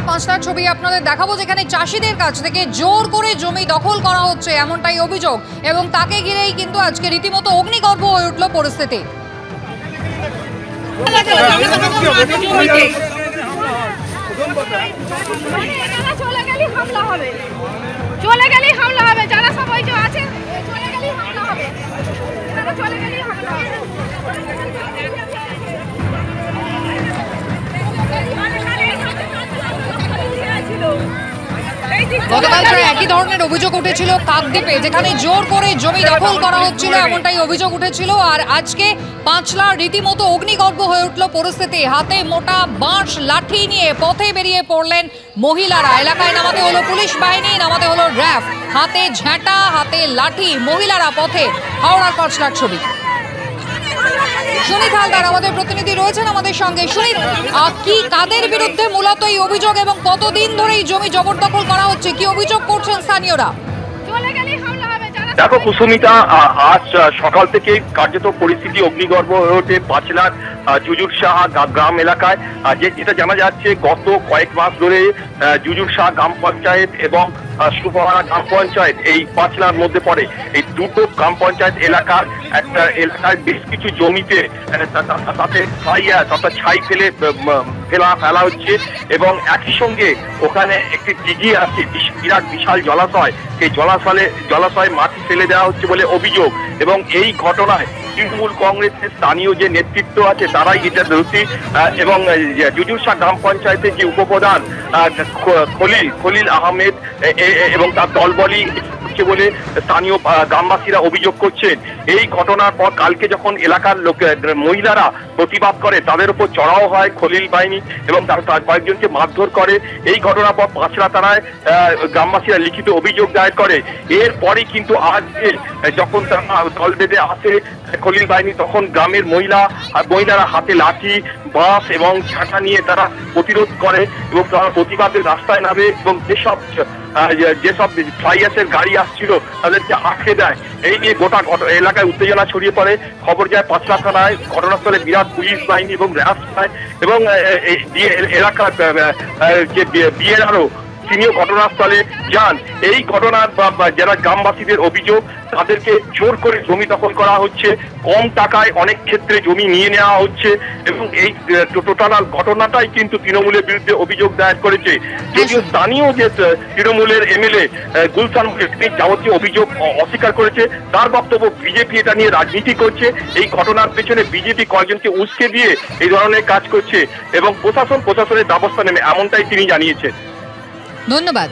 পাঁচলার ছবি আপনাদের দেখাবো, যেখানে চাষিদের কাছ থেকে জোর করে জমি দখল করা হচ্ছে এমনটাই অভিযোগ, এবং তাকে ঘিরেই কিন্তু আজকে রীতিমতো অগ্নিগর্ভ হয়ে উঠল পরিস্থিতি। চলে গেলেই হামলা হবে, যারা সবাই যে আছে চলে গেলেই হামলা হবে, চলে গেলেই হামলা হবে। গতকাল প্রায় একই ধরনের অভিযোগ উঠেছিল কাকদ্বীপে, যেখানে জোর করে জমি দখল করা হচ্ছিল এমনটাই অভিযোগ উঠেছিল। আর আজকে পাঁচলার রীতিমতো অগ্নিগর্ভ হয়ে উঠল পরিস্থিতি। হাতে মোটা বাঁশ লাঠি নিয়ে পথে বেরিয়ে পড়লেন মহিলারা। এলাকায় নামাতে হলো পুলিশ বাহিনী, নামাতে হলো র্যাব, হাতে ঝাঁটা হাতে লাঠি, মহিলারা পথে। হাওড়ার পাঁচলার ছবি। সুনীত হালদার আমাদের প্রতিনিধি রয়েছেন আমাদের সঙ্গে। সুনীত, কি কাদের বিরুদ্ধে মূলত এই অভিযোগ এবং কতদিন ধরে এই জমি জবরদখল করা হচ্ছে, কি অভিযোগ করছেন স্থানীয়রা? দেখো কুসুমিতা, আজ সকাল থেকে কার্যত পরিস্থিতি অগ্নিগর্ভ হয়ে ওঠে পাঁচলার জুজুরসাহা গ্রাম এলাকায়। যেটা জানা যাচ্ছে গত কয়েক মাস ধরে জুজুরসাহা গ্রাম পঞ্চায়েত এবং সুপাহারা গ্রাম পঞ্চায়েত এই পাঁচলার মধ্যে পড়ে। এই দুটো গ্রাম পঞ্চায়েত এলাকার একটা এলাকায় বেশ কিছু জমিতে তাতে ছাই ফেলা হচ্ছে, এবং একই সঙ্গে ওখানে একটি দিঘি আছে, বিরাট বিশাল জলাশয়, সেই জলাশয়ে মাটি ফেলে দেওয়া হচ্ছে বলে অভিযোগ। এবং এই ঘটনায় তৃণমূল কংগ্রেসের স্থানীয় যে নেতৃত্ব আছে তারাই এটা দোষী, এবং জুজুরসাহা গ্রাম পঞ্চায়েতের যে উপপ্রধান খলিল আহমেদ এবং তার দলবলই বলে স্থানীয় গ্রামবাসীরা অভিযোগ করছেন। এই ঘটনার পর কালকে যখন এলাকার মহিলারা প্রতিবাদ করে, তাদের উপর চড়াও হয় খলিল বাহিনী এবং তার কয়েকজনকে মারধর করে। এই ঘটনার পর পাঁচলা থানায় গ্রামবাসীরা লিখিত অভিযোগ দায়ের করে। এরপরে কিন্তু আজ যখন তারা দল বেঁধে আসে খলিল বাহিনী, তখন গ্রামের মহিলারা হাতে লাঠি বাঁশ এবং ঝাঁটা নিয়ে তারা প্রতিরোধ করে এবং তারা প্রতিবাদের রাস্তায় নামে, এবং যেসব ফ্লাইয়াসের গাড়ি আসছিল তাদেরকে আটকে দেয়। এই নিয়ে গোটা এলাকায় উত্তেজনা ছড়িয়ে পড়ে। খবর যায় পাঁচলা থানায়, ঘটনাস্থলে বিরাট পুলিশ বাহিনী এবং র্যাব পায়, এবং এলাকার যে বিএলআরও তিনিও ঘটনাস্থলে যান। এই ঘটনার যারা গ্রামবাসীদের অভিযোগ, তাদেরকে জোর করে জমি দখল করা হচ্ছে, কম টাকায় অনেক ক্ষেত্রে জমি নিয়ে নেওয়া হচ্ছে, এবং এই টোটাল ঘটনাটাই কিন্তু তৃণমূলের বিরুদ্ধে অভিযোগ দায়ের করেছে। যদিও স্থানীয় যে তৃণমূলের এমএলএ গুলশান তিনি যাবতীয় অভিযোগ অস্বীকার করেছে। তার বক্তব্য বিজেপি এটা নিয়ে রাজনীতি করছে, এই ঘটনার পেছনে বিজেপি কয়েকজনকে উস্কে দিয়ে এই ধরনের কাজ করছে, এবং প্রশাসনের ব্যবস্থা নেবে এমনটাই তিনি জানিয়েছেন। ধন্যবাদ।